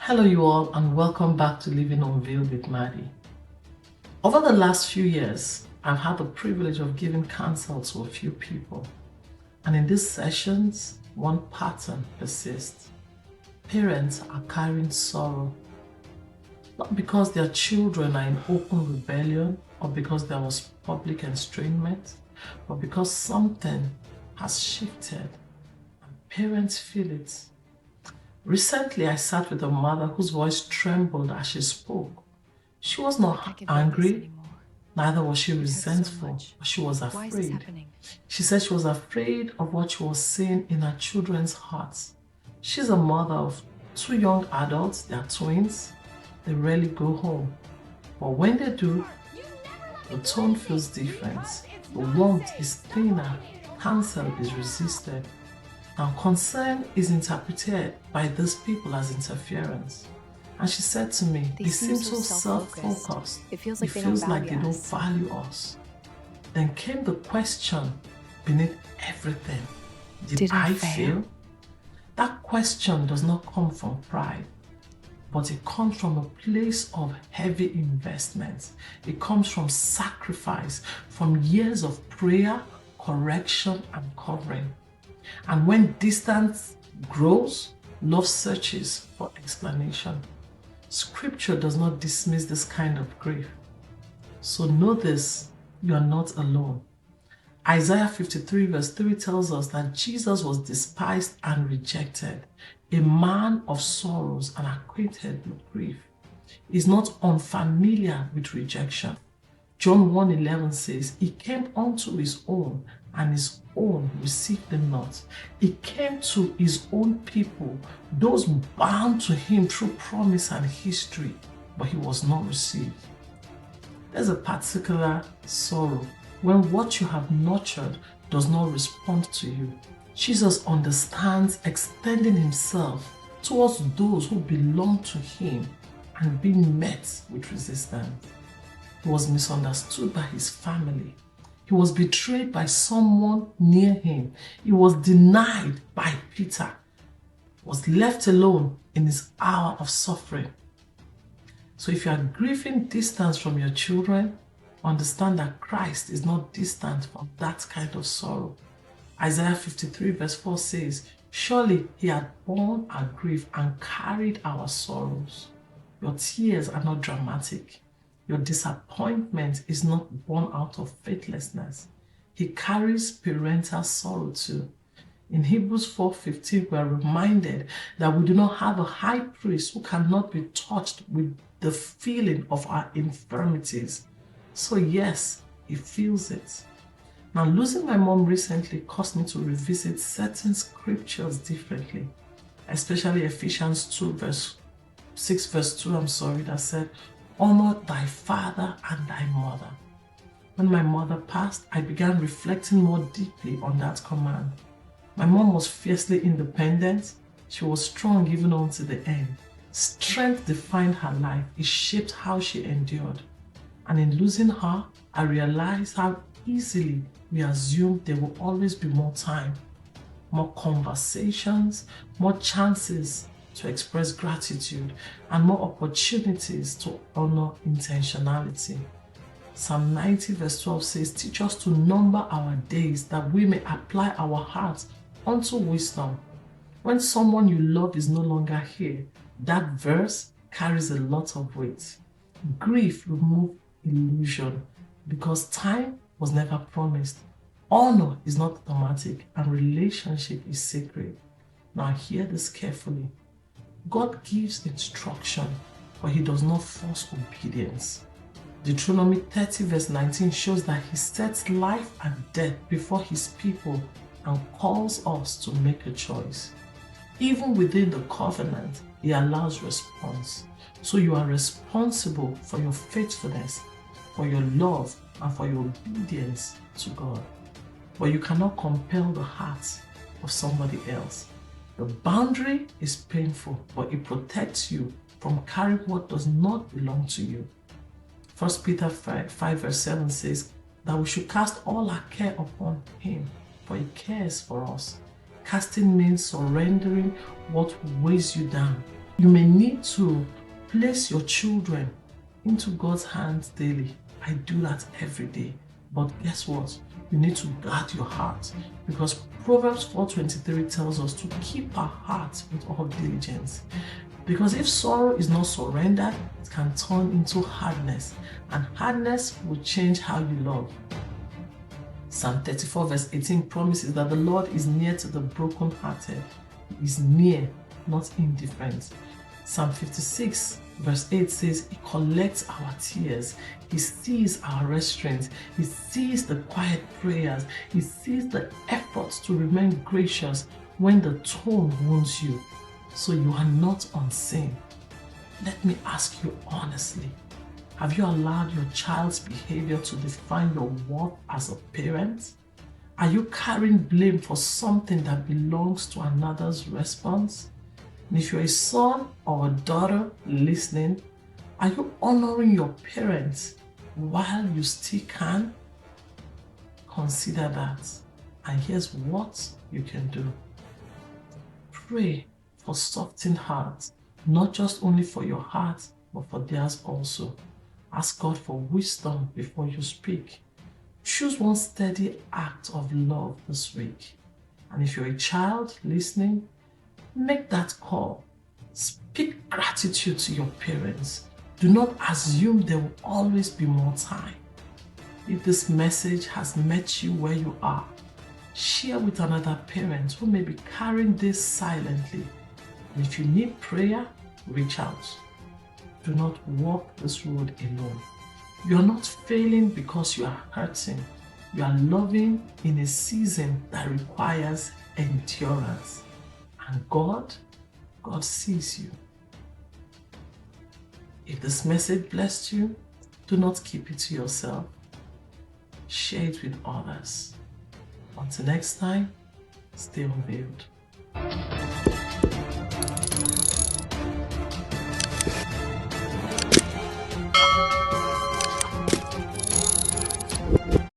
Hello you all and welcome back to Living Unveiled with Maddie. Over the last few years, I've had the privilege of giving counsel to a few people. And in these sessions, one pattern persists. Parents are carrying sorrow, not because their children are in open rebellion or because there was public estrangement, but because something has shifted and parents feel it. Recently, I sat with a mother whose voice trembled as she spoke. She was not angry, neither was she resentful, but she was afraid. She said she was afraid of what she was seeing in her children's hearts. She's a mother of two young adults, they are twins. They rarely go home. But when they do, the tone feels different. The warmth is thinner, counsel is resisted. And concern is interpreted by these people as interference. And she said to me, they seem so self-focused. It feels like they don't value us. Then came the question beneath everything. Did I fail? That question does not come from pride, but it comes from a place of heavy investment. It comes from sacrifice, from years of prayer, correction, and covering. And when distance grows, love searches for explanation. Scripture does not dismiss this kind of grief. So know this, you are not alone. Isaiah 53 verse 3 tells us that Jesus was despised and rejected, a man of sorrows and acquainted with grief. He is not unfamiliar with rejection. John 1:11 says, he came unto his own, and his own received him not. He came to his own people, those bound to him through promise and history, but he was not received. There's a particular sorrow when what you have nurtured does not respond to you. Jesus understands extending himself towards those who belong to him and being met with resistance. He was misunderstood by his family. He was betrayed by someone near him. He was denied by Peter. He was left alone in his hour of suffering. So if you are grieving distance from your children, understand that Christ is not distant from that kind of sorrow. Isaiah 53 verse 4 says, surely he had borne our grief and carried our sorrows. Your tears are not dramatic. Your disappointment is not born out of faithlessness. He carries parental sorrow too. In Hebrews 4:15, we are reminded that we do not have a high priest who cannot be touched with the feeling of our infirmities. So yes, he feels it. Now, losing my mom recently caused me to revisit certain scriptures differently, especially Ephesians 6 verse 2, that said, honor thy father and thy mother. When my mother passed, I began reflecting more deeply on that command. My mom was fiercely independent. She was strong even unto the end. Strength defined her life. It shaped how she endured. And in losing her, I realized how easily we assume there will always be more time, more conversations, more chances to express gratitude, and more opportunities to honor intentionality. Psalm 90 verse 12 says, teach us to number our days that we may apply our hearts unto wisdom. When someone you love is no longer here, that verse carries a lot of weight. Grief removes illusion because time was never promised. Honor is not automatic and relationship is sacred. Now hear this carefully. God gives instruction, but he does not force obedience. Deuteronomy 30 verse 19 shows that he sets life and death before his people and calls us to make a choice. Even within the covenant, he allows response. So you are responsible for your faithfulness, for your love, and for your obedience to God. But you cannot compel the heart of somebody else. The boundary is painful, but it protects you from carrying what does not belong to you. 1 Peter 5 verse 7 says that we should cast all our care upon him, for he cares for us. Casting means surrendering what weighs you down. You may need to place your children into God's hands daily. I do that every day. But guess what? You need to guard your heart, because Proverbs 4:23 tells us to keep our heart with all diligence. Because if sorrow is not surrendered, it can turn into hardness, and hardness will change how you love. Psalm 34 verse 18 promises that the Lord is near to the brokenhearted. He is near, not indifferent. Psalm 56 verse 8 says, He collects our tears. He sees our restraints. He sees the quiet prayers. He sees the efforts to remain gracious when the tone wounds you. So you are not unseen. Let me ask you honestly, have you allowed your child's behavior to define your worth as a parent? Are you carrying blame for something that belongs to another's response? And if you're a son or a daughter listening, are you honoring your parents while you still can? Consider that. And here's what you can do. Pray for softened hearts, not just only for your heart, but for theirs also. Ask God for wisdom before you speak. Choose one steady act of love this week. And if you're a child listening, make that call. Speak gratitude to your parents. Do not assume there will always be more time. If this message has met you where you are, share with another parent who may be carrying this silently. And if you need prayer, reach out. Do not walk this road alone. You are not failing because you are hurting. You are loving in a season that requires endurance. And God sees you. If this message blessed you, do not keep it to yourself. Share it with others. Until next time, stay unveiled.